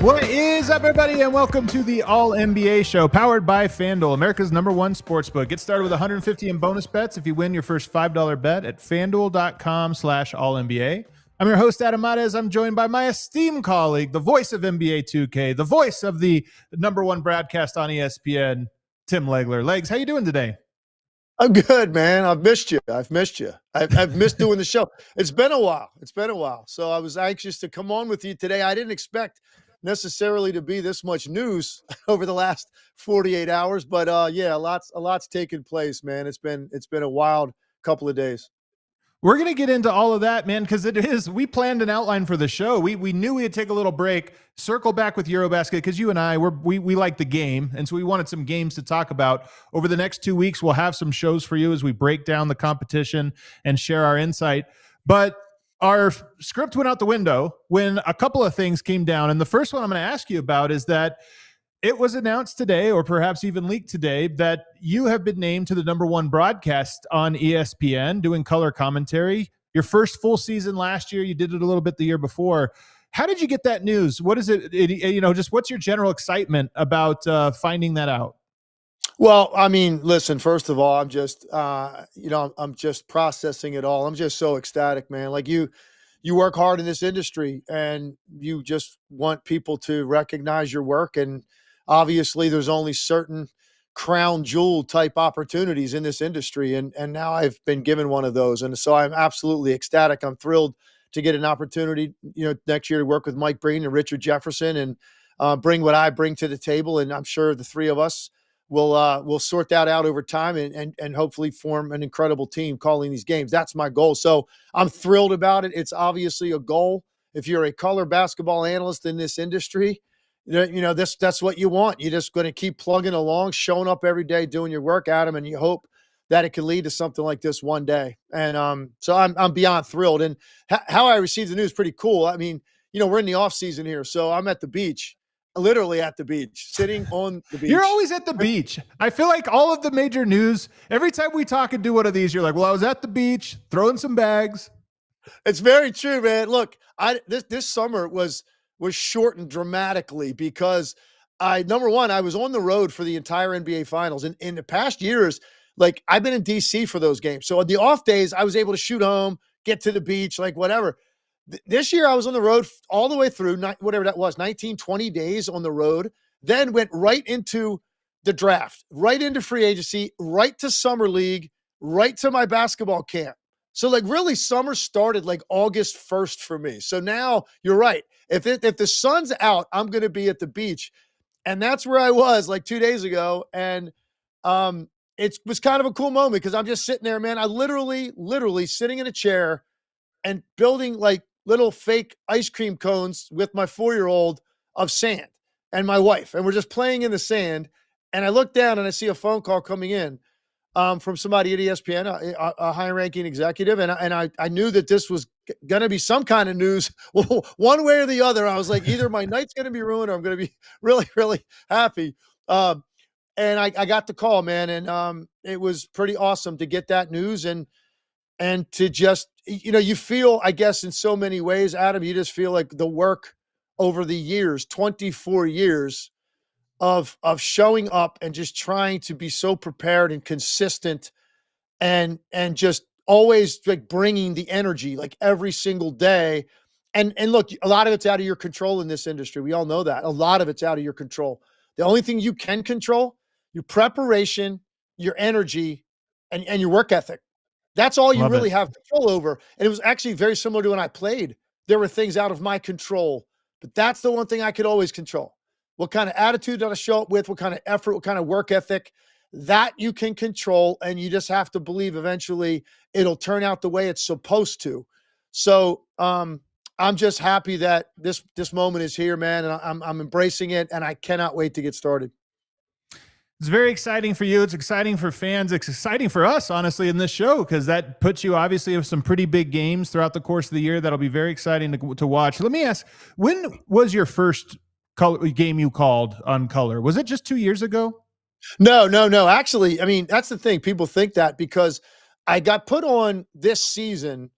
What is up, everybody, and welcome to the All-NBA Show, powered by FanDuel, America's #1 sportsbook. Get started with $150 in bonus bets if you win your first $5 bet at FanDuel.com/All-NBA. I'm your host, Adam Mares. I'm joined by my esteemed colleague, the voice of NBA 2K, the voice of the #1 broadcast on ESPN, Tim Legler. Legs, how you doing today? I'm good, man. I've missed you. I've missed doing the show. It's been a while. So I was anxious to come on with you today. I didn't expect necessarily to be this much news over the last 48 hours, but yeah, a lot's taken place, man. It's been a wild couple of days. We're going to get into all of that, man, because we planned an outline for the show. We knew we'd take a little break, circle back with EuroBasket, because you and I, we like the game, and so we wanted some games to talk about. Over the next 2 weeks, we'll have some shows for you as we break down the competition and share our insight. But our script went out the window when a couple of things came down, and the first one I'm going to ask you about is that it was announced today, or perhaps even leaked today, that you have been named to the #1 broadcast on ESPN doing color commentary. Your first full season last year, you did it a little bit the year before. How did you get that news? What is it, just what's your general excitement about finding that out? Well, I mean, listen, first of all, I'm just, I'm just processing it all. I'm just so ecstatic, man. Like you work hard in this industry and you just want people to recognize your work. And obviously there's only certain crown jewel type opportunities in this industry. And now I've been given one of those. And so I'm absolutely ecstatic. I'm thrilled to get an opportunity, next year to work with Mike Breen and Richard Jefferson and bring what I bring to the table. And I'm sure the three of us we'll sort that out over time and hopefully form an incredible team calling these games. That's my goal. So I'm thrilled about it. It's obviously a goal. If you're a color basketball analyst in this industry, that's what you want. You're just going to keep plugging along, showing up every day, doing your work, Adam, and you hope that it can lead to something like this one day. And so I'm beyond thrilled. And how I received the news, pretty cool. I mean, we're in the off season here, so I'm at the beach. Literally at the beach, sitting on the beach. You're always at the beach. I feel like all of the major news, every time we talk and do one of these, you're like, well, I was at the beach throwing some bags. It's very true, man. Look, this summer was shortened dramatically because number one, I was on the road for the entire NBA Finals. And in the past years, like I've been in DC for those games. So on the off days, I was able to shoot home, get to the beach, like whatever. This year I was on the road all the way through, whatever that was, 19, 20 days on the road, then went right into the draft, right into free agency, right to summer league, right to my basketball camp. So like really summer started like August 1st for me. So now you're right. If the sun's out, I'm going to be at the beach. And that's where I was like 2 days ago. And it was kind of a cool moment because I'm just sitting there, man. I literally sitting in a chair and building like little fake ice cream cones with my 4-year-old of sand and my wife. And we're just playing in the sand. And I look down and I see a phone call coming in from somebody at ESPN, a high-ranking executive. And I knew that this was going to be some kind of news one way or the other. I was like, either my night's going to be ruined or I'm going to be really, really happy. And I got the call, man. And it was pretty awesome to get that news and to just, you feel, I guess, in so many ways, Adam, you just feel like the work over the years, 24 years of showing up and just trying to be so prepared and consistent and just always like bringing the energy like every single day. And look, a lot of it's out of your control in this industry. We all know that. A lot of it's out of your control. The only thing you can control, your preparation, your energy, and your work ethic. That's all you really have control over. And it was actually very similar to when I played. There were things out of my control, but that's the one thing I could always control. What kind of attitude did I show up with? What kind of effort, what kind of work ethic? that you can control, and you just have to believe eventually it'll turn out the way it's supposed to. So I'm just happy that this moment is here, man, and I'm embracing it, and I cannot wait to get started. It's very exciting for you. It's exciting for fans. It's exciting for us, honestly, in this show, because that puts you obviously with some pretty big games throughout the course of the year. That'll be very exciting to watch. Let me ask, when was your first game you called on color? Was it just 2 years ago? No, no, no. Actually, I mean, that's the thing. People think that because I got put on this season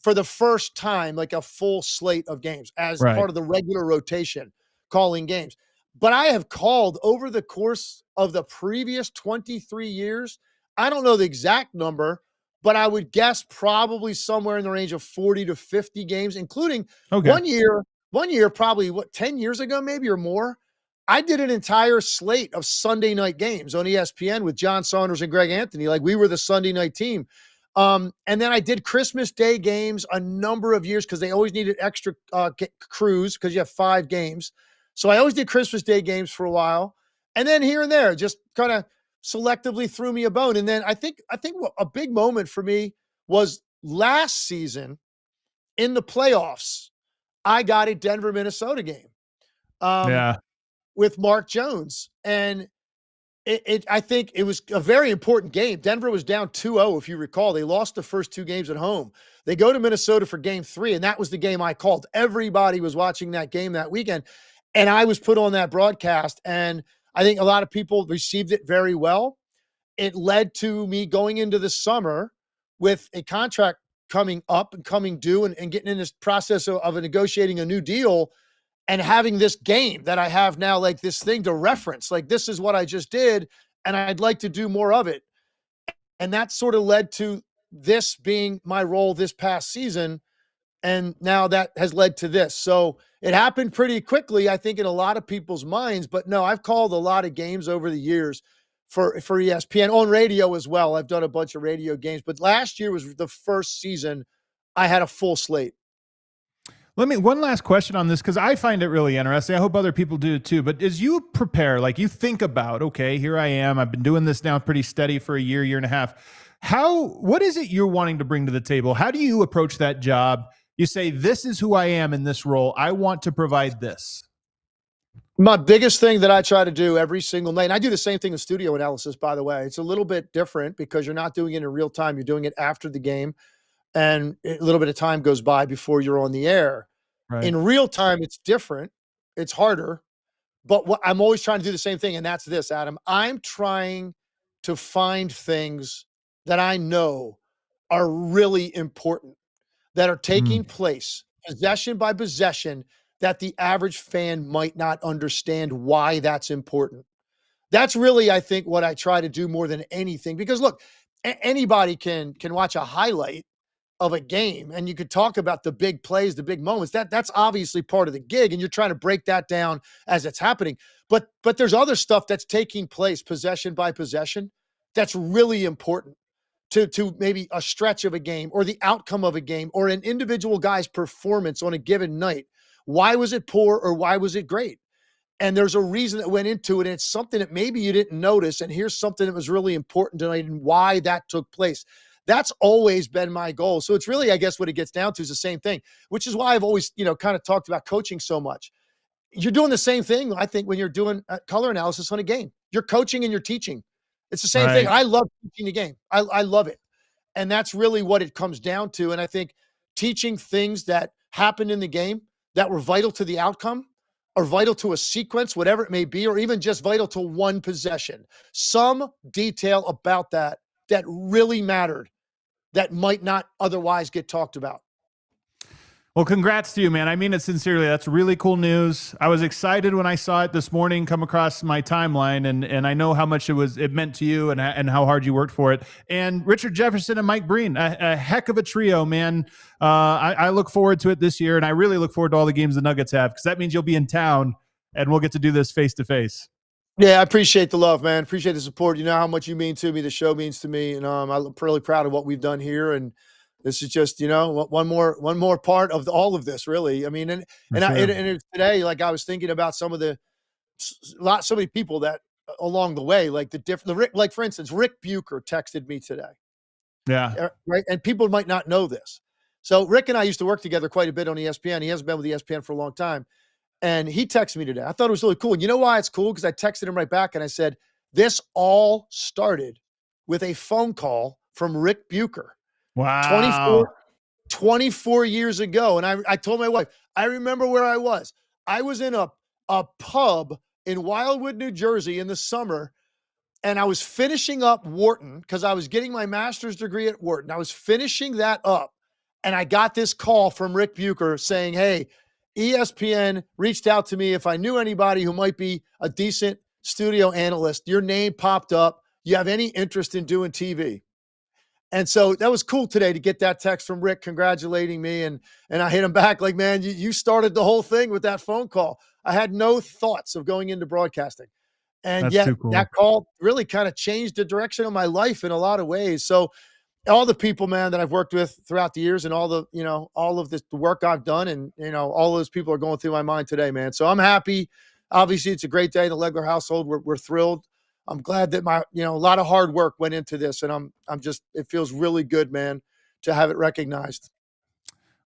for the first time, like a full slate of games as Right. part of the regular rotation, calling games. But I have called over the course of the previous 23 years. I don't know the exact number, but I would guess probably somewhere in the range of 40 to 50 games, including Okay. one year, probably 10 years ago, maybe or more. I did an entire slate of Sunday night games on ESPN with John Saunders and Greg Anthony. Like, we were the Sunday night team. And then I did Christmas Day games a number of years because they always needed extra crews because you have 5 games. So I always did Christmas Day games for a while. And then here and there, just kind of selectively threw me a bone. And then I think a big moment for me was last season in the playoffs. I got a Denver, Minnesota game. Yeah. With Mark Jones. And I think it was a very important game. Denver was down 2-0, if you recall. They lost the first 2 games at home. They go to Minnesota for game 3, and that was the game I called. Everybody was watching that game that weekend, and I was put on that broadcast, and I think a lot of people received it very well. It led to me going into the summer with a contract coming up and coming due and getting in this process of negotiating a new deal and having this game that I have now, like this thing to reference, like this is what I just did, and I'd like to do more of it. And that sort of led to this being my role this past season. And now that has led to this. So it happened pretty quickly, I think, in a lot of people's minds. But no, I've called a lot of games over the years for ESPN, on radio as well. I've done a bunch of radio games. But last year was the first season I had a full slate. One last question on this, because I find it really interesting. I hope other people do too. But as you prepare, like you think about, okay, here I am. I've been doing this now pretty steady for a year and a half. What is it you're wanting to bring to the table? How do you approach that job? You say, this is who I am in this role. I want to provide this. My biggest thing that I try to do every single night, and I do the same thing in studio analysis, by the way. It's a little bit different because you're not doing it in real time. You're doing it after the game, and a little bit of time goes by before you're on the air. Right. In real time, it's different. It's harder. But what I'm always trying to do the same thing, and that's this, Adam. I'm trying to find things that I know are really important, that are taking place possession by possession, that the average fan might not understand why that's important. That's really, I think, what I try to do more than anything. Because look, anybody can watch a highlight of a game and you could talk about the big plays, the big moments. That's obviously part of the gig, and you're trying to break that down as it's happening. But there's other stuff that's taking place possession by possession that's really important to maybe a stretch of a game or the outcome of a game or an individual guy's performance on a given night. Why was it poor or why was it great? And there's a reason that went into it. And it's something that maybe you didn't notice. And here's something that was really important tonight and why that took place. That's always been my goal. So it's really, I guess, what it gets down to is the same thing, which is why I've always, kind of talked about coaching so much. You're doing the same thing, I think, when you're doing color analysis on a game. You're coaching and you're teaching. It's the same thing. I love teaching the game. I love it. And that's really what it comes down to. And I think teaching things that happened in the game that were vital to the outcome or vital to a sequence, whatever it may be, or even just vital to one possession. Some detail about that really mattered that might not otherwise get talked about. Well, congrats to you, man. I mean it sincerely. That's really cool news. I was excited when I saw it this morning come across my timeline, and I know how much it meant to you and how hard you worked for it. And Richard Jefferson and Mike Breen, a heck of a trio, man. I look forward to it this year, and I really look forward to all the games the Nuggets have, because that means you'll be in town, and we'll get to do this face to face. Yeah, I appreciate the love, man. Appreciate the support. You know how much you mean to me. The show means to me, and I'm really proud of what we've done here. And this is just, one more part of all of this, really. I mean, and today, like I was thinking about so many people that along the way, like like for instance, Rick Bucher texted me today. Yeah. Right. And people might not know this. So Rick and I used to work together quite a bit on ESPN. He hasn't been with ESPN for a long time. And he texted me today. I thought it was really cool. And you know why it's cool? Because I texted him right back and I said, this all started with a phone call from Rick Bucher. Wow. 24 years ago. And I told my wife, I remember where I was. I was in a pub in Wildwood, New Jersey in the summer. And I was finishing up Wharton because I was getting my master's degree at Wharton. I was finishing that up. And I got this call from Rick Bucher saying, hey, ESPN reached out to me if I knew anybody who might be a decent studio analyst. Your name popped up. You have any interest in doing TV? And so that was cool today to get that text from Rick congratulating me. And I hit him back like, man, you started the whole thing with that phone call. I had no thoughts of going into broadcasting. And That's yet cool. that call really kind of changed the direction of my life in a lot of ways. So all the people, man, that I've worked with throughout the years and all of the work I've done and, all those people are going through my mind today, man. So I'm happy. Obviously it's a great day in the Legler household. We're thrilled. I'm glad that a lot of hard work went into this and it feels really good, man, to have it recognized.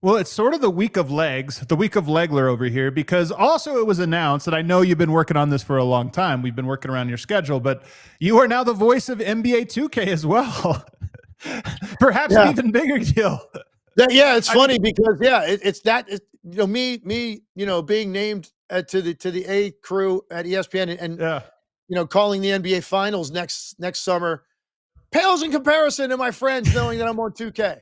Well, it's sort of the week of Legler over here, because also it was announced that I know you've been working on this for a long time. We've been working around your schedule, but you are now the voice of NBA 2K as well. Perhaps an even bigger deal. It's funny because me, being named to the A crew at ESPN and calling the NBA Finals next summer pales in comparison to my friends knowing that I'm on 2K.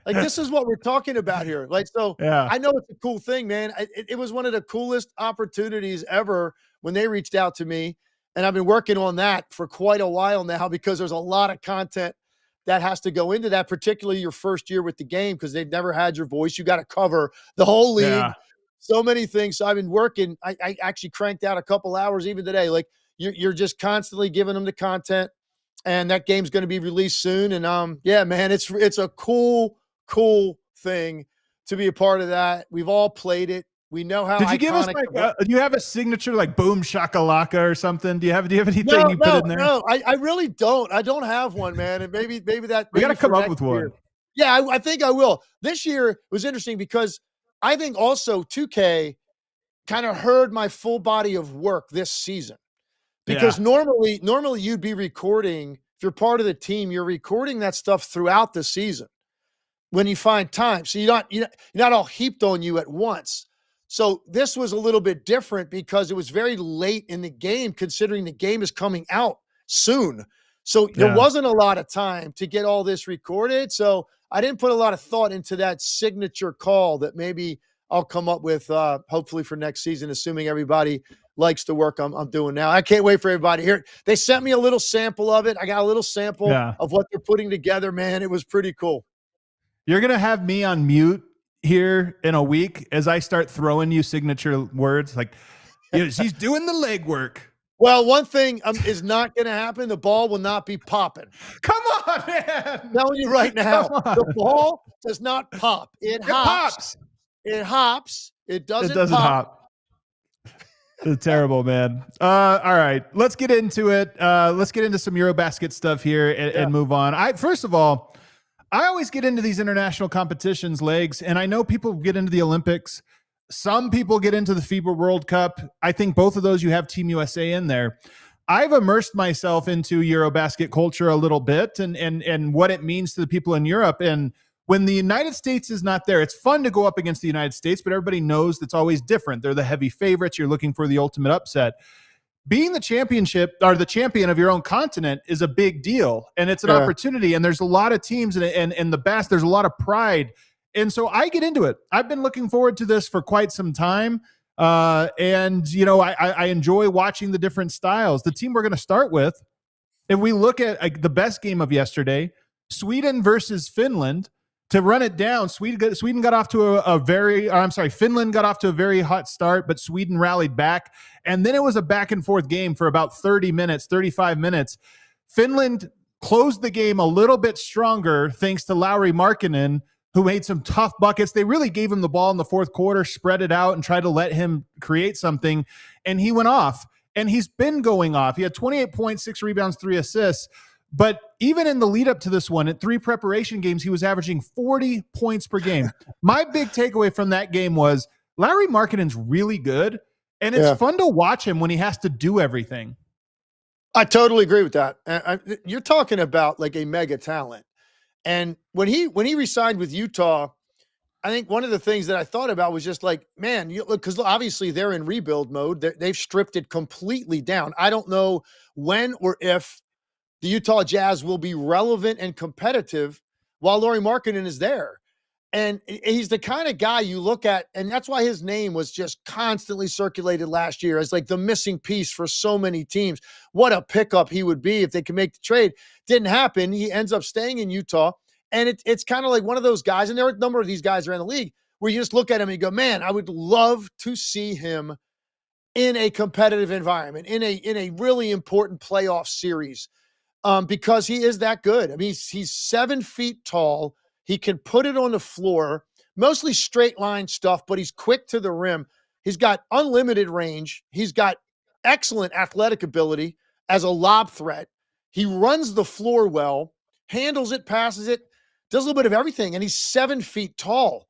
Like, this is what we're talking about here. Like, so I know it's a cool thing, man. It was one of the coolest opportunities ever when they reached out to me. And I've been working on that for quite a while now because there's a lot of content that has to go into that, particularly your first year with the game, because they've never had your voice. You got to cover the whole league. Yeah. So many things. So I've been working. I actually cranked out a couple hours even today. Like, you're just constantly giving them the content, and that game's going to be released soon. And man, it's a cool thing to be a part of that. We've all played it. We know how. Did you give us do you have a signature like boom shakalaka or something? Do you have anything you put in there? No, I really don't. I don't have one, man. And maybe that we got to come up with one. Year. Yeah, I think I will. This year was interesting because I think also 2K kind of heard my full body of work this season. Because normally you'd be recording, if you're part of the team, you're recording that stuff throughout the season when you find time. So you're not all heaped on you at once. So this was a little bit different because it was very late in the game, considering the game is coming out soon. So there wasn't a lot of time to get all this recorded. So I didn't put a lot of thought into that signature call that maybe I'll come up with hopefully for next season, assuming everybody likes the work I'm doing now. I can't wait for everybody here. They sent me a little sample of it. I got a little sample of what they're putting together, man. It was pretty cool. You're going to have me on mute here in a week as I start throwing you signature words like, she's doing the legwork. Well, one thing is not going to happen. The ball will not be popping. Come on, man. I'm telling you right now, the ball does not pop. It hops. It hops. It doesn't pop. It's terrible, man. All right, let's get into it. Let's get into some EuroBasket stuff here and move on. First of all, I always get into these international competitions, legs, and I know people get into the Olympics. Some people get into the FIBA World Cup. I think both of those you have Team USA in there. I've immersed myself into EuroBasket culture a little bit and what it means to the people in Europe. And when the United States is not there, it's fun to go up against the United States, but everybody knows that's always different. They're the heavy favorites. You're looking for the ultimate upset. Being the championship or the champion of your own continent is a big deal, and it's an opportunity. And there's a lot of teams and the best. There's a lot of pride, and so I get into it. I've been looking forward to this for quite some time, and I enjoy watching the different styles. The team we're going to start with, if we look at the best game of yesterday, Sweden versus Finland. To run it down, Sweden got off to Finland got off to a very hot start, but Sweden rallied back. And then it was a back and forth game for about 30 minutes, 35 minutes. Finland closed the game a little bit stronger thanks to Lauri Markkanen, who made some tough buckets. They really gave him the ball in the fourth quarter, spread it out, and tried to let him create something. And he went off. And he's been going off. He had 28 points, 6 rebounds, 3 assists. But even in the lead up to this one, at 3 preparation games, he was averaging 40 points per game. My big takeaway from that game was Lauri Markkanen's really good, and it's fun to watch him when he has to do everything. I totally agree with that. You're talking about like a mega talent. And when he re-signed with Utah, I think one of the things that I thought about was just like, man, because obviously they're in rebuild mode. They've stripped it completely down. I don't know when or if the Utah Jazz will be relevant and competitive while Lauri Markkanen is there. And he's the kind of guy you look at, and that's why his name was just constantly circulated last year as like the missing piece for so many teams. What a pickup he would be if they could make the trade. Didn't happen. He ends up staying in Utah. And it's kind of like one of those guys, and there are a number of these guys around the league, where you just look at him and you go, man, I would love to see him in a competitive environment, in a really important playoff series, because he is that good. I mean, he's 7 feet tall. He can put it on the floor, mostly straight line stuff, but he's quick to the rim. He's got unlimited range. He's got excellent athletic ability as a lob threat. He runs the floor well, handles it, passes it, does a little bit of everything, and he's 7 feet tall.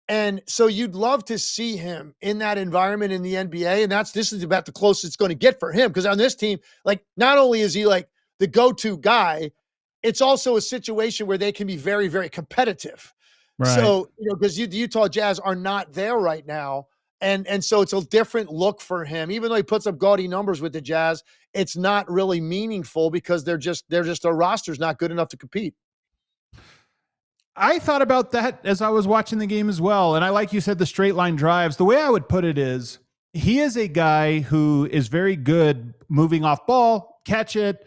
And so you'd love to see him in that environment in the NBA, and this is about the closest it's going to get for him, because on this team, like, not only is he like the go-to guy, it's also a situation where they can be very, very competitive. Right. So, because the Utah Jazz are not there right now, and so it's a different look for him. Even though he puts up gaudy numbers with the Jazz, it's not really meaningful because their roster's not good enough to compete. I thought about that as I was watching the game as well. And I, like you said, the straight line drives. The way I would put it is he is a guy who is very good moving off ball, catch it,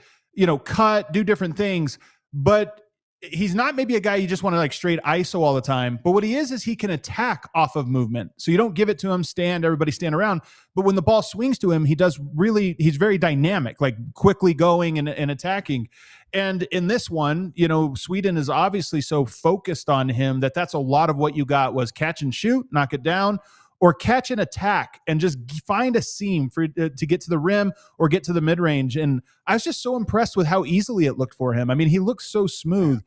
cut, do different things. But he's not maybe a guy you just want to like straight ISO all the time. But what he is he can attack off of movement. So you don't give it to him, everybody stand around. But when the ball swings to him, he's very dynamic, like quickly going and attacking. And in this one, Sweden is obviously so focused on him that's a lot of what you got was catch and shoot, knock it down, or catch and attack and just find a seam to get to the rim or get to the mid-range. And I was just so impressed with how easily it looked for him. I mean, he looks so smooth.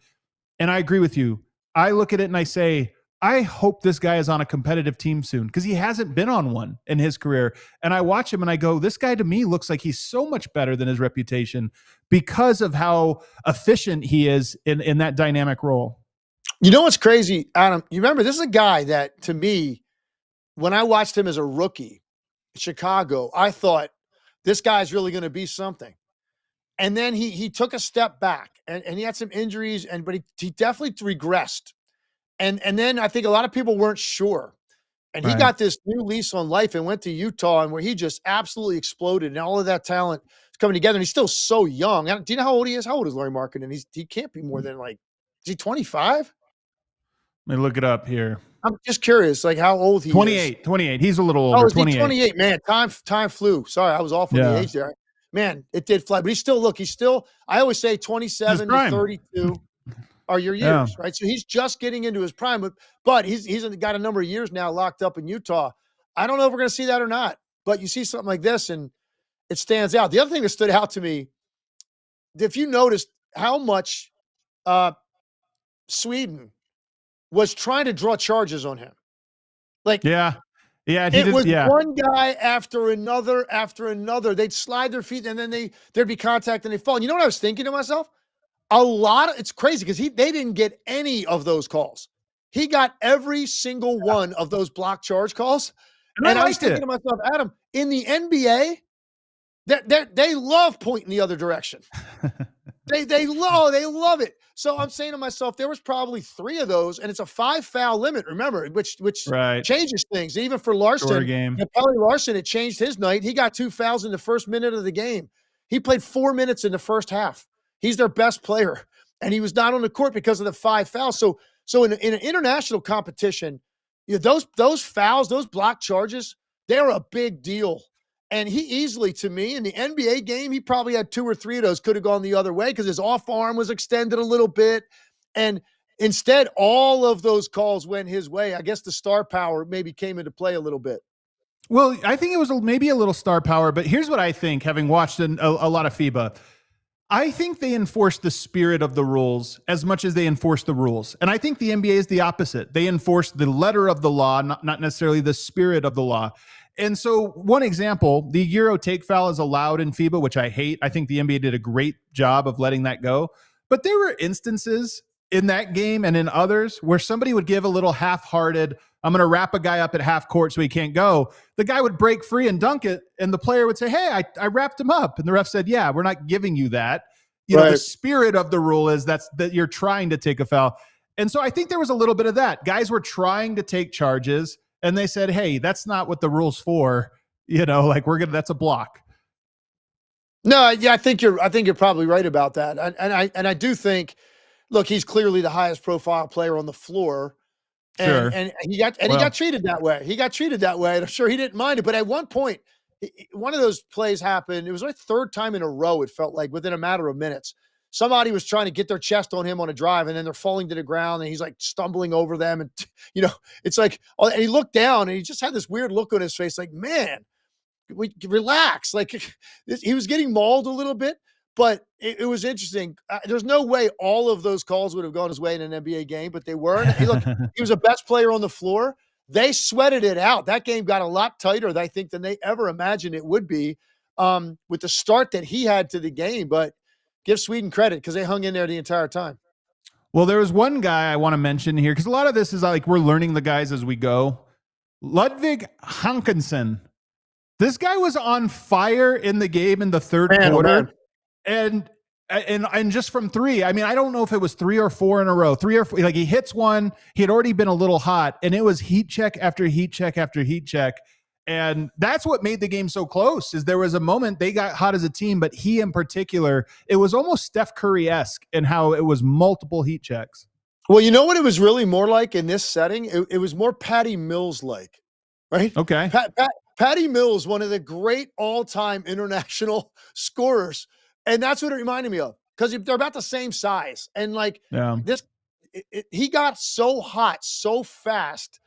And I agree with you. I look at it and I say, I hope this guy is on a competitive team soon, because he hasn't been on one in his career. And I watch him and I go, this guy to me looks like he's so much better than his reputation because of how efficient he is in that dynamic role. You know what's crazy, Adam? You remember, this is a guy that, to me, when I watched him as a rookie in Chicago, I thought this guy's really going to be something. And then he took a step back and he had some injuries, but he definitely regressed. And then I think a lot of people weren't sure. And he got this new lease on life and went to Utah, and where he just absolutely exploded, and all of that talent is coming together. And he's still so young. Do you know how old he is? How old is Lauri Markkanen? He can't be more than is he 25? Let me look it up here. I'm just curious, like how old he 28, is. 28. He's a little older. Oh, is he 28? Man, time flew. Sorry, I was off on the age there. Man, it did fly. But he's still, I always say 27 to 32 are your years, right? So he's just getting into his prime, but he's got a number of years now locked up in Utah. I don't know if we're going to see that or not, but you see something like this and it stands out. The other thing that stood out to me, if you noticed how much Sweden was trying to draw charges on him. Like, it was one guy after another. They'd slide their feet and then there'd be contact and they'd fall. And you know what I was thinking to myself? It's crazy because they didn't get any of those calls. He got every single one of those block charge calls. And I was thinking to myself, Adam, in the NBA, they love pointing the other direction. They love it. So I'm saying to myself, there was probably 3 of those, and it's a 5-foul limit. Remember, which changes things. Even for Larson, Pelly Larson, it changed his night. He got 2 fouls in the first minute of the game. He played 4 minutes in the first half. He's their best player, and he was not on the court because of the 5 fouls. So in an international competition, those fouls, those block charges, they're a big deal. And he easily, to me, in the NBA game, he probably had 2 or 3 of those could have gone the other way because his off arm was extended a little bit. And instead, all of those calls went his way. I guess the star power maybe came into play a little bit. Well, I think it was maybe a little star power, but here's what I think, having watched a lot of FIBA. I think they enforce the spirit of the rules as much as they enforce the rules. And I think the NBA is the opposite. They enforce the letter of the law, not necessarily the spirit of the law. And so, one example, the Euro take foul is allowed in FIBA, which I hate. I think the NBA did a great job of letting that go. But there were instances in that game and in others where somebody would give a little half-hearted, I'm going to wrap a guy up at half court so he can't go. The guy would break free and dunk it, and the player would say, hey, I wrapped him up. And the ref said, yeah, we're not giving you that. You know, the spirit of the rule is that you're trying to take a foul. And so I think there was a little bit of that. Guys were trying to take charges, and they said, hey, that's not what the rule's for. You know, like that's a block. No, yeah, I think you're probably right about that. And I do think, look, he's clearly the highest profile player on the floor. Sure. And he got treated that way. He got treated that way. And I'm sure he didn't mind it. But at one point, one of those plays happened. It was like third time in a row, it felt like, within a matter of minutes. Somebody was trying to get their chest on him on a drive, and then they're falling to the ground, and he's like stumbling over them. And, you know, it's like, and he looked down, and he just had this weird look on his face like, man, we relax. Like, he was getting mauled a little bit. But it was interesting. There's no way all of those calls would have gone his way in an NBA game, but they weren't. Hey, look, he was the best player on the floor. They sweated it out. That game got a lot tighter, I think, than they ever imagined it would be with the start that he had to the game. But give Sweden credit because they hung in there the entire time. Well, there was one guy I want to mention here because a lot of this is like we're learning the guys as we go. Ludvig Hankinson. This guy was on fire in the game in the third quarter. And just from three, I mean, I don't know if it was 3 or 4 in a row, 3 or 4, like he hits one, he had already been a little hot, and it was heat check after heat check after heat check. And that's what made the game so close is there was a moment they got hot as a team, but he in particular, it was almost Steph Curry-esque in how it was multiple heat checks. Well, you know what it was really more like in this setting? It was more Patty Mills-like, right? Okay. Patty Mills, one of the great all-time international scorers. And that's what it reminded me of because they're about the same size. And like he got so hot so fast.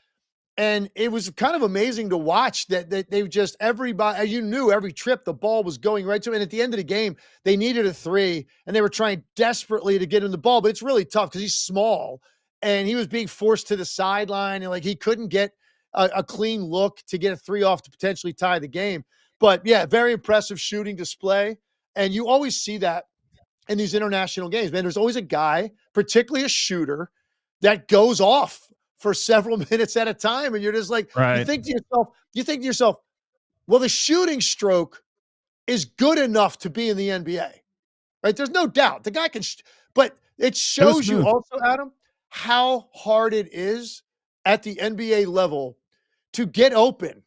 And it was kind of amazing to watch that they just everybody, as you knew, every trip the ball was going right to him. And at the end of the game, they needed a 3 and they were trying desperately to get him the ball. But it's really tough because he's small and he was being forced to the sideline and like he couldn't get a clean look to get a 3 off to potentially tie the game. But yeah, very impressive shooting display. And you always see that in these international games, man. There's always a guy, particularly a shooter, that goes off for several minutes at a time. And you're just like, right. you think to yourself, well, the shooting stroke is good enough to be in the NBA, right? There's no doubt the guy can, but it shows you also, Adam, how hard it is at the NBA level to get open.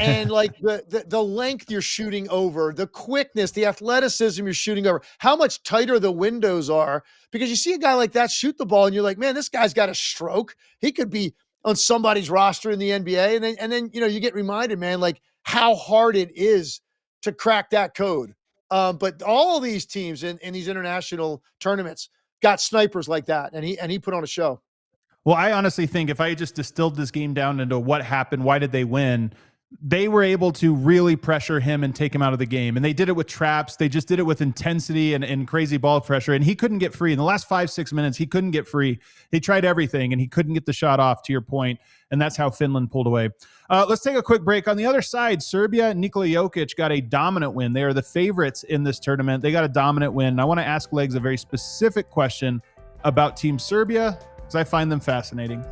And like the length you're shooting over, the quickness, the athleticism you're shooting over, how much tighter the windows are, because you see a guy like that shoot the ball and you're like, man, this guy's got a stroke. He could be on somebody's roster in the NBA. And then, you know, you get reminded, man, like how hard it is to crack that code. But all these teams in these international tournaments got snipers like that. And he put on a show. Well, I honestly think if I just distilled this game down into what happened, why did they win? They were able to really pressure him and take him out of the game. And they did it with traps. They just did it with intensity and crazy ball pressure. And he couldn't get free. In the last 5-6 minutes, he couldn't get free. He tried everything, and he couldn't get the shot off, to your point. And that's how Finland pulled away. Let's take a quick break. On the other side, Serbia and Nikola Jokic got a dominant win. They are the favorites in this tournament. They got a dominant win. I want to ask Legs a very specific question about Team Serbia because I find them fascinating.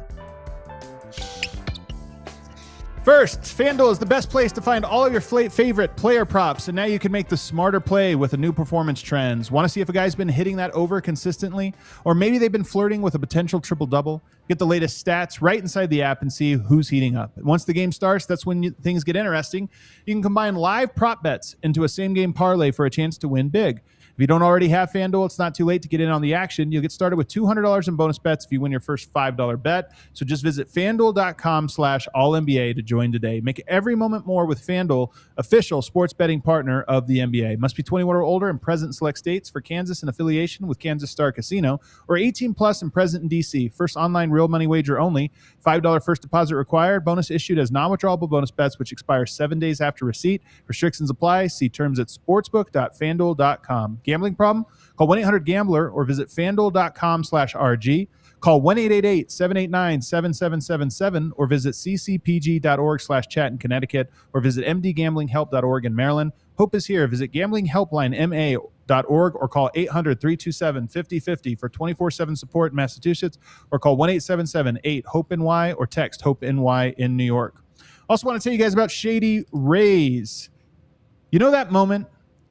First, FanDuel is the best place to find all of your favorite player props, and now you can make the smarter play with the new performance trends. Want to see if a guy's been hitting that over consistently? Or maybe they've been flirting with a potential triple-double? Get the latest stats right inside the app and see who's heating up. And once the game starts, that's when things get interesting. You can combine live prop bets into a same-game parlay for a chance to win big. If you don't already have FanDuel, it's not too late to get in on the action. You'll get started with $200 in bonus bets if you win your first $5 bet. So just visit FanDuel.com/AllNBA to join today. Make every moment more with FanDuel, official sports betting partner of the NBA. Must be 21 or older and present in select states. For Kansas in affiliation with Kansas Star Casino, or 18 plus and present in DC. First online real money wager only. $5 first deposit required. Bonus issued as non-withdrawable bonus bets, which expire 7 days after receipt. Restrictions apply. See terms at sportsbook.fanduel.com. Gambling problem? Call 1-800-GAMBLER or visit fanduel.com/RG. Call 1-888-789-7777 or visit ccpg.org/chat in Connecticut or visit mdgamblinghelp.org in Maryland. Hope is here. Visit gamblinghelplinema.org or call 800-327-5050 for 24/7 support in Massachusetts, or call 1-877-8-HOPE-NY or text HOPE-NY in New York. Also want to tell you guys about Shady Rays. You know that moment?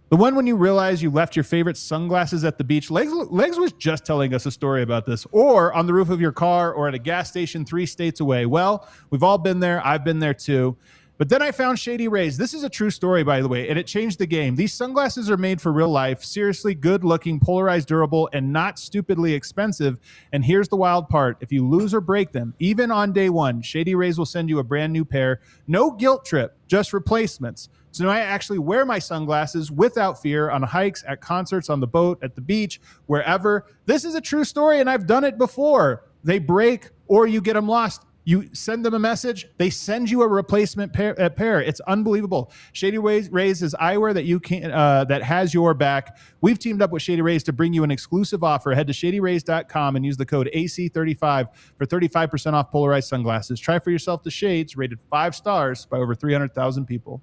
The one when you realize you left your favorite sunglasses at the beach. Legs was just telling us a story about this. Or on the roof of your car, or at a gas station 3 states away. Well, we've all been there. I've been there too. But then I found Shady Rays. This is a true story, by the way, and it changed the game. These sunglasses are made for real life, seriously good-looking, polarized, durable, and not stupidly expensive. And here's the wild part. If you lose or break them, even on day one, Shady Rays will send you a brand new pair. No guilt trip, just replacements. So now I actually wear my sunglasses without fear on hikes, at concerts, on the boat, at the beach, wherever. This is a true story, and I've done it before. They break or you get them lost. You send them a message, they send you a replacement pair. It's unbelievable. Shady Rays is eyewear that you can that has your back. We've teamed up with Shady Rays to bring you an exclusive offer. Head to shadyrays.com and use the code AC35 for 35% off polarized sunglasses. Try for yourself the shades, rated 5 stars by over 300,000 people.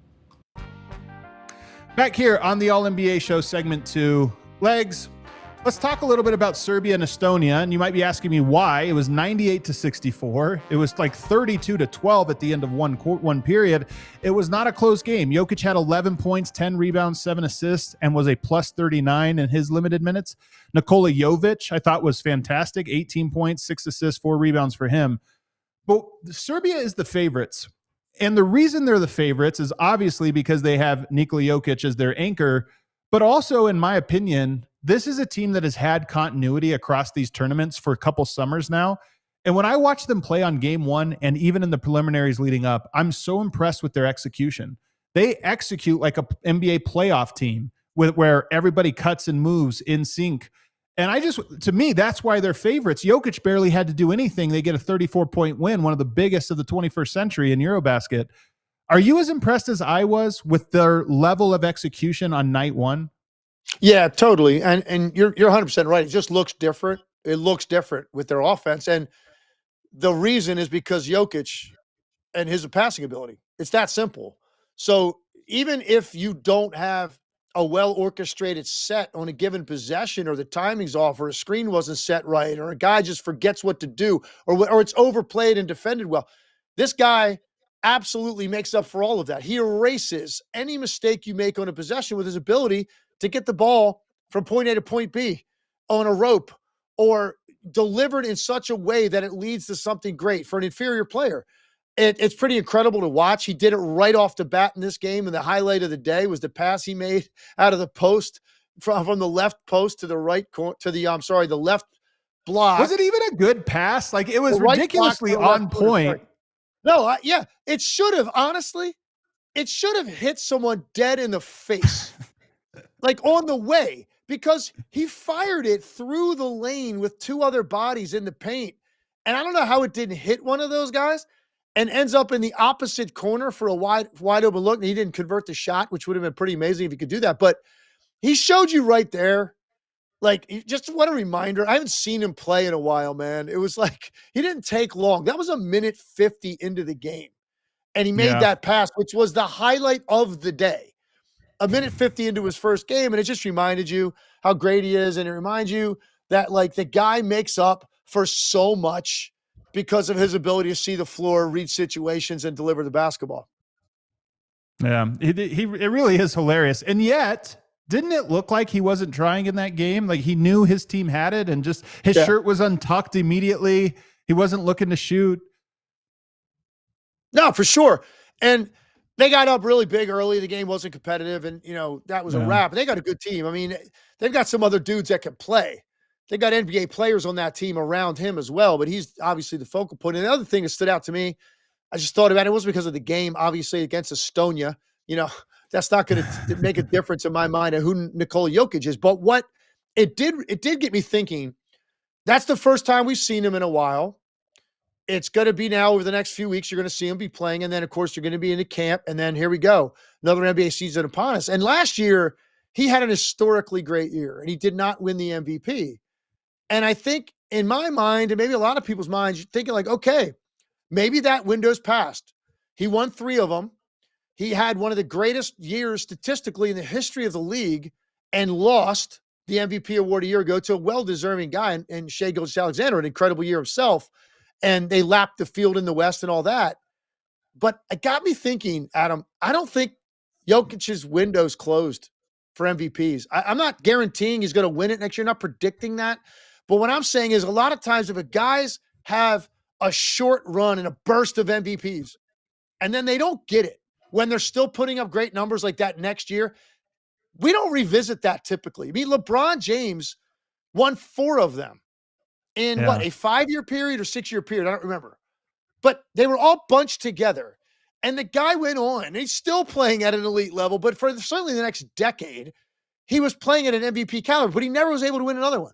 Back here on the All-NBA show, segment 2, Legs. Let's talk a little bit about Serbia and Estonia. And you might be asking me why. It was 98-64. It was like 32-12 at the end of one period. It was not a close game. Jokic had 11 points, 10 rebounds, 7 assists, and was a plus 39 in his limited minutes. Nikola Jokic, I thought, was fantastic. 18 points, 6 assists, 4 rebounds for him. But Serbia is the favorites. And the reason they're the favorites is obviously because they have Nikola Jokic as their anchor, but also, in my opinion, this is a team that has had continuity across these tournaments for a couple summers now. And when I watch them play on game 1 and even in the preliminaries leading up, I'm so impressed with their execution. They execute like a NBA playoff team where everybody cuts and moves in sync. And to me, that's why they're favorites. Jokic barely had to do anything. They get a 34-point win, one of the biggest of the 21st century in EuroBasket. Are you as impressed as I was with their level of execution on night 1? Yeah, totally. And you're 100% right. It just looks different. It looks different with their offense. And the reason is because Jokic and his passing ability. It's that simple. So even if you don't have a well-orchestrated set on a given possession, or the timing's off, or a screen wasn't set right, or a guy just forgets what to do, or it's overplayed and defended well, this guy absolutely makes up for all of that. He erases any mistake you make on a possession with his ability to get the ball from point A to point B on a rope, or delivered in such a way that it leads to something great for an inferior player. It's pretty incredible to watch. He did it right off the bat in this game, and the highlight of the day was the pass he made out of the post from the left post to the right to the left block. Was it even a good pass? Like, it was ridiculously on point. No, yeah, it should have. Honestly, it should have hit someone dead in the face, like on the way, because he fired it through the lane with 2 other bodies in the paint, and I don't know how it didn't hit one of those guys. And ends up in the opposite corner for a wide open look. And he didn't convert the shot, which would have been pretty amazing if he could do that. But he showed you right there, like, just what a reminder. I haven't seen him play in a while, man. It was like he didn't take long. That was a minute 50 into the game. And he made that pass, which was the highlight of the day. A minute 50 into his first game. And it just reminded you how great he is. And it reminds you that, like, the guy makes up for so much because of his ability to see the floor, read situations, and deliver the basketball. Yeah, it really is hilarious. And yet, didn't it look like he wasn't trying in that game? Like, he knew his team had it, and just his shirt was untucked immediately. He wasn't looking to shoot. No, for sure. And They got up really big early. The game wasn't competitive, and that was a Yeah. wrap. They got a good team. I mean, they've got some other dudes that can play. They got NBA players on that team around him as well, but he's obviously the focal point. And the other thing that stood out to me, I just thought about it, was because of the game, obviously against Estonia. You know, that's not going to make a difference in my mind of who Nikola Jokic is. But what it did get me thinking. That's the first time we've seen him in a while. It's going to be now over the next few weeks. You're going to see him be playing. And then, of course, you're going to be in the camp. And then here we go. Another NBA season upon us. And last year, he had an historically great year, and he did not win the MVP. And I think in my mind, and maybe a lot of people's minds, you're thinking like, okay, maybe that window's passed. He won 3 of them. He had one of the greatest years statistically in the history of the league and lost the MVP award a year ago to a well-deserving guy and Shai Gilgeous-Alexander, an incredible year himself. And they lapped the field in the West and all that. But it got me thinking, Adam, I don't think Jokic's window's closed for MVPs. I'm not guaranteeing he's going to win it next year, not predicting that. But what I'm saying is a lot of times if a guys have a short run and a burst of MVPs, and then they don't get it when they're still putting up great numbers like that next year, we don't revisit that typically. I mean, LeBron James won 4 of them in Yeah. a 5-year period or 6-year period. I don't remember. But they were all bunched together. And the guy went on, and he's still playing at an elite level, but for certainly the next decade, he was playing at an MVP caliber, but he never was able to win another one.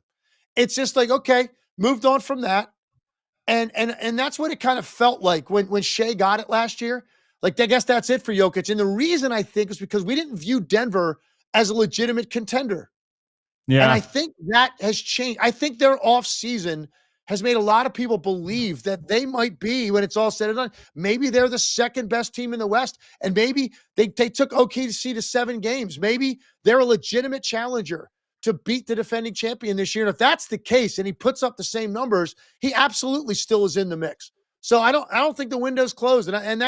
It's just like, okay, moved on from that. And that's what it kind of felt like when Shai got it last year. Like, I guess that's it for Jokic. And the reason I think is because we didn't view Denver as a legitimate contender. And I Yeah. think that has changed. I think their off season has made a lot of people believe that they might be, when it's all said and done, maybe they're the second best team in the West. And maybe they took OKC to 7 games. Maybe they're a legitimate challenger to beat the defending champion this year. And if that's the case and he puts up the same numbers, he absolutely still is in the mix. So I don't think the window's closed. And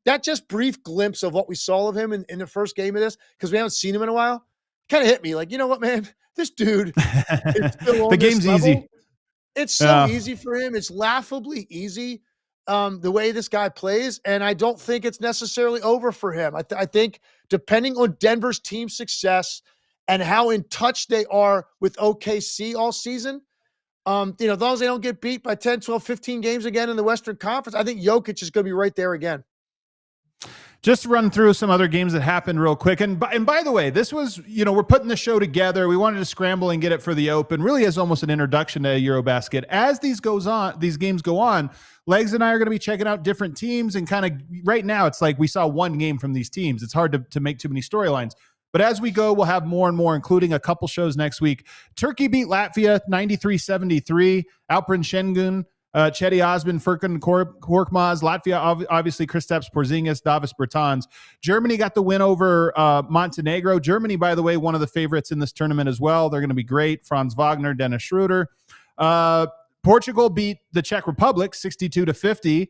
that just brief glimpse of what we saw of him in the first game of this, because we haven't seen him in a while, kind of hit me like, you know what, man, this dude is still The on this game's level. easy. It's so Yeah. easy for him. It's laughably easy, the way this guy plays, and I don't think it's necessarily over for him. I think depending on Denver's team success and how in touch they are with OKC all season, as long as they don't get beat by 10, 12, 15 games again in the Western Conference, I think Jokic is going to be right there again. Just run through some other games that happened real quick. And by the way, this was, we're putting the show together. We wanted to scramble and get it for the Open, really as almost an introduction to EuroBasket. As these games go on, Legs and I are going to be checking out different teams, and kind of right now it's like we saw one game from these teams. It's hard to make too many storylines. But as we go, we'll have more and more, including a couple shows next week. Turkey beat Latvia 93-73. Alperen Şengün, Cedi Osman, Furkan Korkmaz, Latvia, obviously Kristaps Porzingis, Davis Bertans. Germany got the win over Montenegro. Germany, by the way, one of the favorites in this tournament as well. They're going to be great. Franz Wagner, Dennis Schroeder. Portugal beat the Czech Republic 62-50.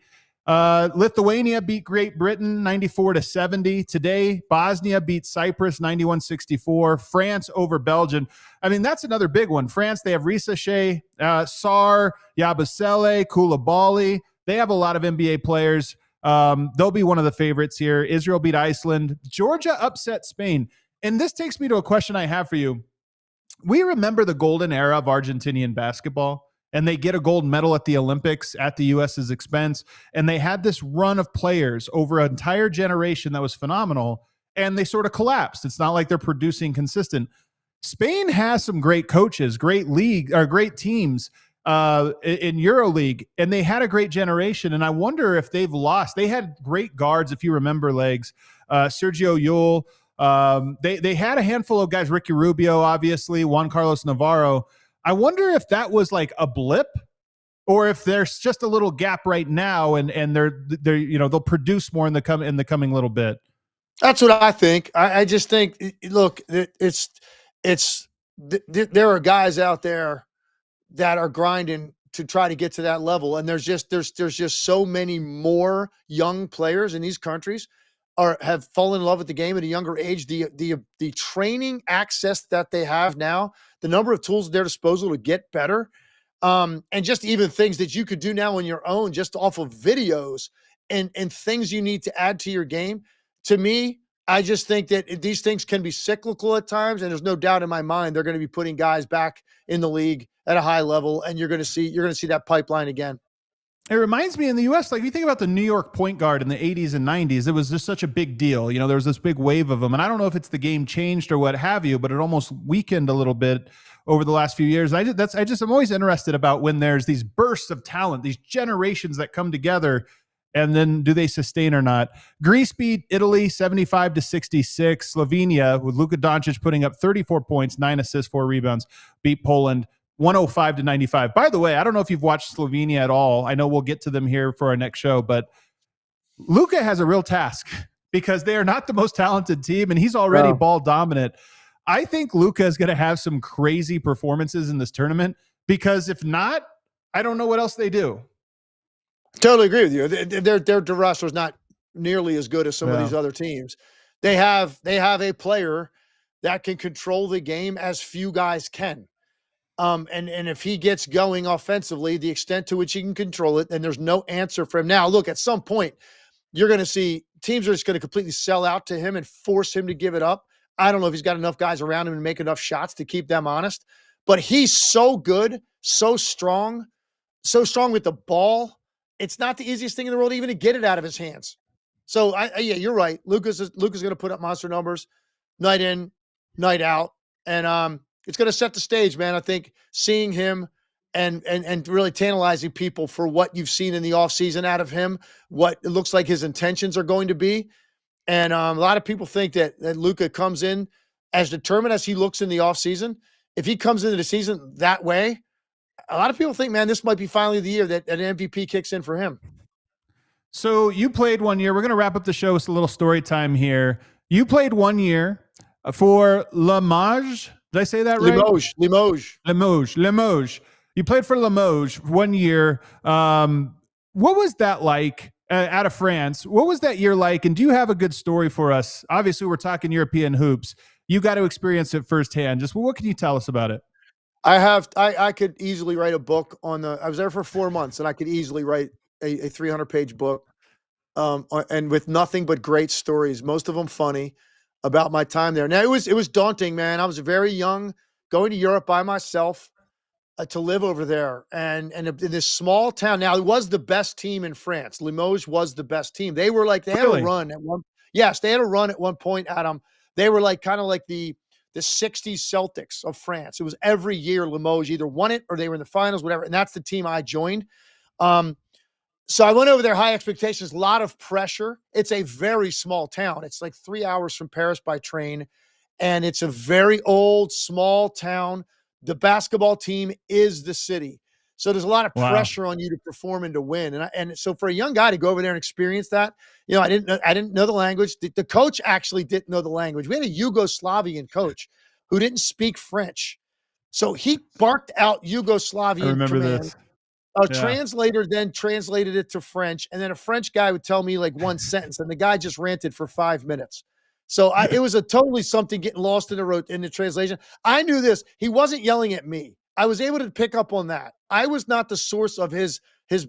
Lithuania beat Great Britain 94-70. Today, Bosnia beat Cyprus 91-64. France over Belgium. I mean, that's another big one. France, they have Risa Shea, Sar, Yabusele, Koulibaly. They have a lot of NBA players. They'll be one of the favorites here. Israel beat Iceland. Georgia upset Spain. And this takes me to a question I have for you. We remember the golden era of Argentinian basketball, and they get a gold medal at the Olympics at the U.S.'s expense. And they had this run of players over an entire generation that was phenomenal, and they sort of collapsed. It's not like they're producing consistent. Spain has some great coaches, great teams in EuroLeague, and they had a great generation. And I wonder if they've lost. They had great guards, if you remember, Legs, Sergio Yul. They had a handful of guys, Ricky Rubio, obviously, Juan Carlos Navarro. I wonder if that was like a blip, or if there's just a little gap right now, and they'll produce more in the coming little bit. That's what I think. I just think, look, there are guys out there that are grinding to try to get to that level, and there's just so many more young players in these countries have fallen in love with the game at a younger age. The training access that they have now, the number of tools at their disposal to get better, and just even things that you could do now on your own, just off of videos and things you need to add to your game. to me, I just think that these things can be cyclical at times, and there's no doubt in my mind they're going to be putting guys back in the league at a high level, and you're going to see that pipeline again. It reminds me in the US, like you think about the New York point guard in the 80s and 90s, it was just such a big deal. You know, there was this big wave of them. And I don't know if it's the game changed or what have you, but it almost weakened a little bit over the last few years. I'm always interested about when there's these bursts of talent, these generations that come together, and then do they sustain or not? Greece beat Italy 75-66. Slovenia, with Luka Doncic putting up 34 points, 9 assists, 4 rebounds, beat Poland 105-95. By the way, I don't know if you've watched Slovenia at all. I know we'll get to them here for our next show, but Luka has a real task because they are not the most talented team, and he's already ball dominant. I think Luka is going to have some crazy performances in this tournament because if not, I don't know what else they do. Totally agree with you. Their roster is not nearly as good as some of these other teams. They have a player that can control the game as few guys can. And if he gets going offensively, the extent to which he can control it, then there's no answer for him. Now, look, at some point, you're going to see teams are just going to completely sell out to him and force him to give it up. I don't know if he's got enough guys around him to make enough shots to keep them honest, but he's so good, so strong with the ball. It's not the easiest thing in the world even to get it out of his hands. So, yeah, you're right. Luka's going to put up monster numbers night in, night out. And it's going to set the stage, man. I think seeing him and really tantalizing people for what you've seen in the offseason out of him, what it looks like his intentions are going to be. And a lot of people think that Luka comes in as determined as he looks in the offseason. If he comes into the season that way, a lot of people think, man, this might be finally the year that an MVP kicks in for him. So you played 1 year. We're going to wrap up the show with a little story time here. You played 1 year for Limoges. Did I say that right? Limoges. You played for Limoges 1 year. What was that like out of France? What was that year like? And do you have a good story for us? Obviously, we're talking European hoops. You got to experience it firsthand. Just what can you tell us about it? I could easily write a book on I was there for 4 months, and I could easily write a 300-page book, and with nothing but great stories, most of them funny, about my time there. Now, it was daunting, man. I was very young, going to Europe by myself to live over there, and in this small town. Now, it was the best team in France. Limoges was the best team. They were like, they had a run at one. Yes, they had a run at one point, Adam. They were like kind of like the 60s Celtics of France. It was every year Limoges either won it or they were in the finals, whatever. And that's the team I joined. So I went over there, high expectations, a lot of pressure. It's a very small town. It's like 3 hours from Paris by train. And it's a very old, small town. The basketball team is the city. So there's a lot of pressure on you to perform and to win. And so for a young guy to go over there and experience that, you know, I didn't know the language. The coach actually didn't know the language. We had a Yugoslavian coach who didn't speak French. So he barked out Yugoslavian commands. A translator then translated it to French, and then a French guy would tell me like one sentence, and the guy just ranted for 5 minutes. So it was a totally something getting lost in the translation. I knew this. He wasn't yelling at me. I was able to pick up on that. I was not the source of his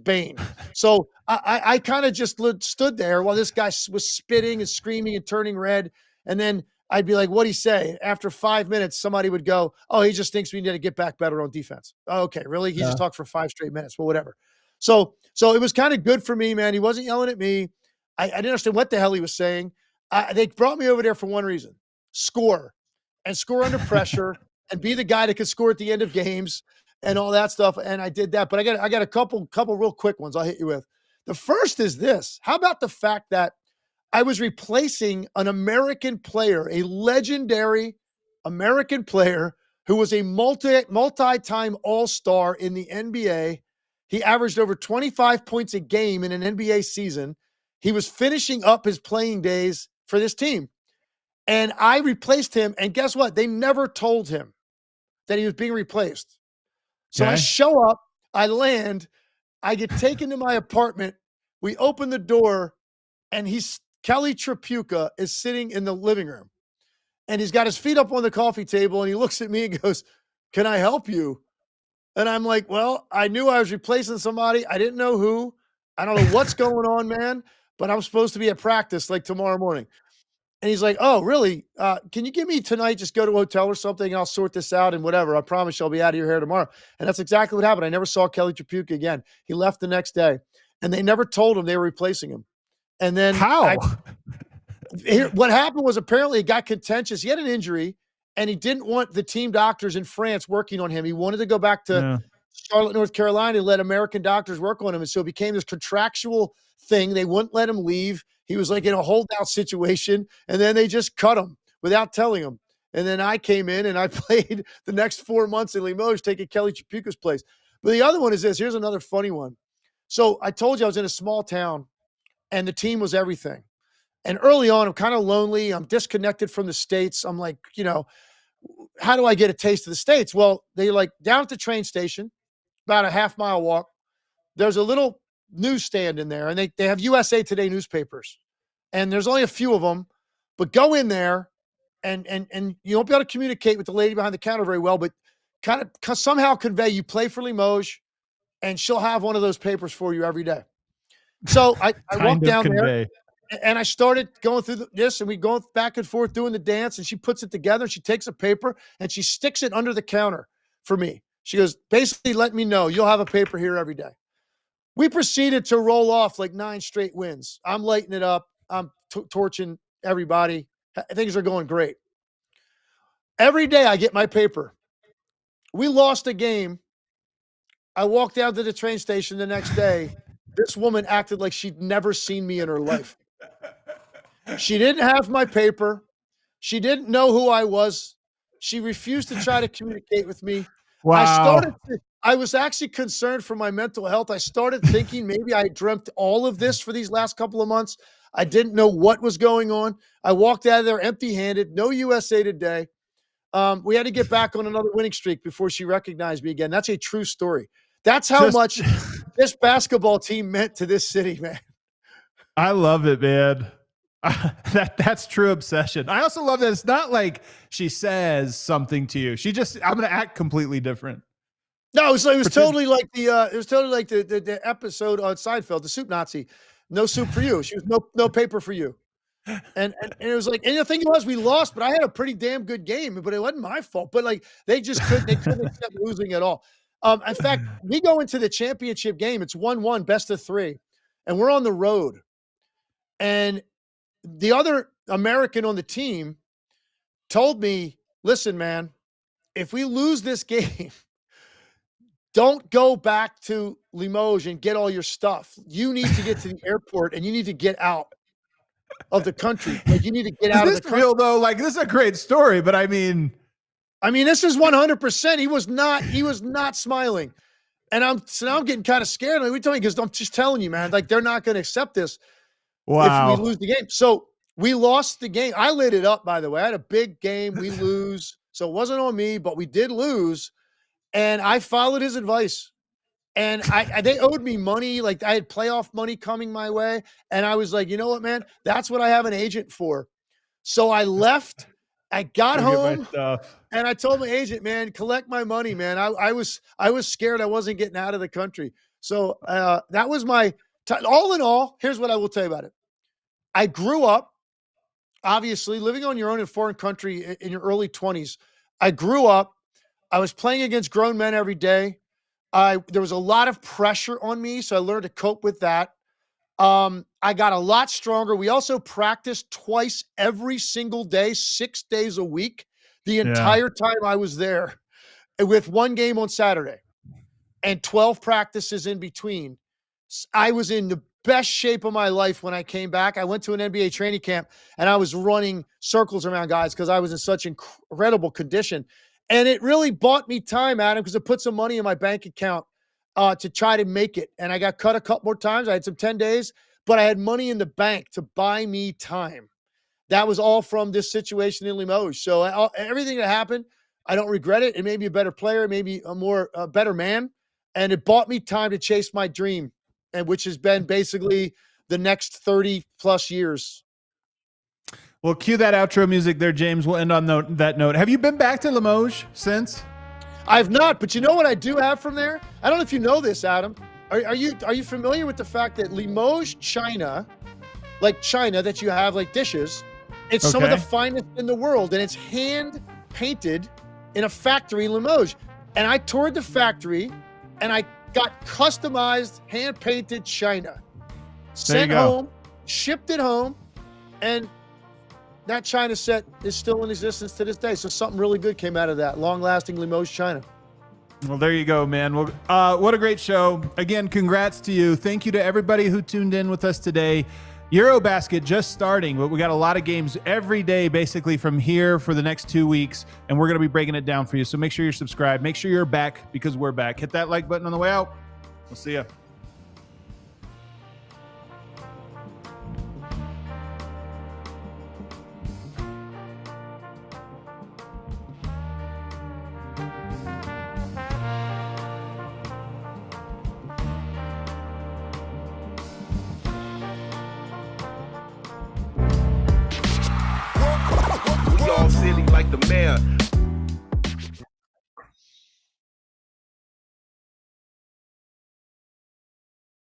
bane. So I kind of just stood there while this guy was spitting and screaming and turning red. And then I'd be like, what'd he say? After 5 minutes, somebody would go, oh, he just thinks we need to get back better on defense. Oh, okay, really? He just talked for 5 straight minutes. Well, whatever. So it was kind of good for me, man. He wasn't yelling at me. I didn't understand what the hell he was saying. They brought me over there for one reason: score under pressure and be the guy that could score at the end of games and all that stuff. And I did that. But I got a couple real quick ones I'll hit you with. The first is this. How about the fact that I was replacing an American player, a legendary American player who was a multi-time all-star in the NBA. He averaged over 25 points a game in an NBA season. He was finishing up his playing days for this team. And I replaced him, and guess what? They never told him that he was being replaced. So I show up, I land, I get taken to my apartment. We open the door, and Kelly Tripucka is sitting in the living room. And he's got his feet up on the coffee table, and he looks at me and goes, "Can I help you?" And I'm like, well, I knew I was replacing somebody. I didn't know who. I don't know what's going on, man. but I'm supposed to be at practice like tomorrow morning. And he's like, oh, really? Can you give me tonight? Just go to a hotel or something. And I'll sort this out and whatever. I promise you I'll be out of your hair tomorrow. And that's exactly what happened. I never saw Kelly Tripucka again. He left the next day and they never told him they were replacing him. And then how? What happened was apparently it got contentious. He had an injury and he didn't want the team doctors in France working on him. He wanted to go back to Charlotte, North Carolina, and let American doctors work on him. And so it became this contractual thing. They wouldn't let him leave. He was like in a holdout situation. And then they just cut him without telling him. And then I came in and I played the next 4 months in Limoges, taking Kelly Tripucka's place. But the other one is this. Here's another funny one. So I told you I was in a small town and the team was everything. And early on, I'm kind of lonely. I'm disconnected from the States. I'm like, how do I get a taste of the States? Well, they like down at the train station, about a half-mile walk, there's a little newsstand in there, and they have USA Today newspapers. And there's only a few of them, but go in there and you won't be able to communicate with the lady behind the counter very well, but kind of somehow convey you play for Limoges, and she'll have one of those papers for you every day. So I walked down there. And I started going through this, and we go back and forth doing the dance, and she puts it together, and she takes a paper, and she sticks it under the counter for me. She goes, basically, let me know. You'll have a paper here every day. We proceeded to roll off like 9 straight wins. I'm lighting it up. I'm torching everybody. Things are going great. Every day I get my paper. We lost a game. I walked down to the train station the next day. This woman acted like she'd never seen me in her life. She didn't have my paper. She didn't know who I was. She refused to try to communicate with me. Wow. I was actually concerned for my mental health. I started thinking maybe I dreamt all of this for these last couple of months. I didn't know what was going on. I walked out of there empty-handed, no USA Today. We had to get back on another winning streak before she recognized me again. That's a true story. That's how much this basketball team meant to this city, man. I love it, man. That's true obsession. I also love that it's not like she says something to you. I'm going to act completely different. No, it was totally like the episode on Seinfeld, the soup Nazi. No soup for you. She was no paper for you. And it was like, and the thing was, we lost, but I had a pretty damn good game, but it wasn't my fault. But like they couldn't accept losing at all. In fact, we go into the championship game. It's 1-1, best of 3, and we're on the road. And the other American on the team told me, listen, man, if we lose this game, don't go back to Limoges and get all your stuff. You need to get to the airport and you need to get out of the country. Like you need to get out of the country. Is this real though? Like this is a great story, but I mean, this is 100%. He was not smiling. And now I'm getting kind of scared. Like, what are you telling me? Because I'm just telling you, man, like they're not going to accept this. Wow. If we lose the game. So we lost the game. I lit it up, by the way. I had a big game. We lose. So it wasn't on me, but we did lose. And I followed his advice. And they owed me money. Like I had playoff money coming my way. And I was like, you know what, man? That's what I have an agent for. So I left. I got home and I told my agent, man, collect my money, man. I was scared I wasn't getting out of the country. So that was my all in all, here's what I will tell you about it. I grew up, obviously, living on your own in a foreign country in your early 20s. I grew up. I was playing against grown men every day. There was a lot of pressure on me, so I learned to cope with that. I got a lot stronger. We also practiced twice every single day, 6 days a week, the entire time I was there, with one game on Saturday and 12 practices in between. I was in the best shape of my life when I came back. I went to an NBA training camp and I was running circles around guys because I was in such incredible condition. And it really bought me time, Adam, because it put some money in my bank account to try to make it. And I got cut a couple more times. I had some 10 days, but I had money in the bank to buy me time. That was all from this situation in Limoges. So everything that happened, I don't regret it. It made me a better player, it made me a better man. And it bought me time to chase my dream, and which has been basically the next 30 plus years. Well, cue that outro music there, James. We'll end on that note. Have you been back to Limoges since? I've not, but you know what I do have from there? I don't know if you know this, Adam. Are you familiar with the fact that Limoges, China like China that you have like dishes. It's some of the Okay. finest in the world, and it's hand painted in a factory in Limoges. And I toured the factory, and I got customized hand painted china, sent go. home, shipped it home, and that china set is still in existence to this day. So something really good came out of that. Long-lasting Limoges china. Well, there you go, man. Well, what a great show. Again, congrats to you. Thank you to everybody who tuned in with us today. EuroBasket just starting, but we got a lot of games every day, basically from here for the next 2 weeks, and we're going to be breaking it down for you. So make sure you're subscribed. Make sure you're back, because we're back. Hit that like button on the way out. We'll see you. We all silly like the mayor.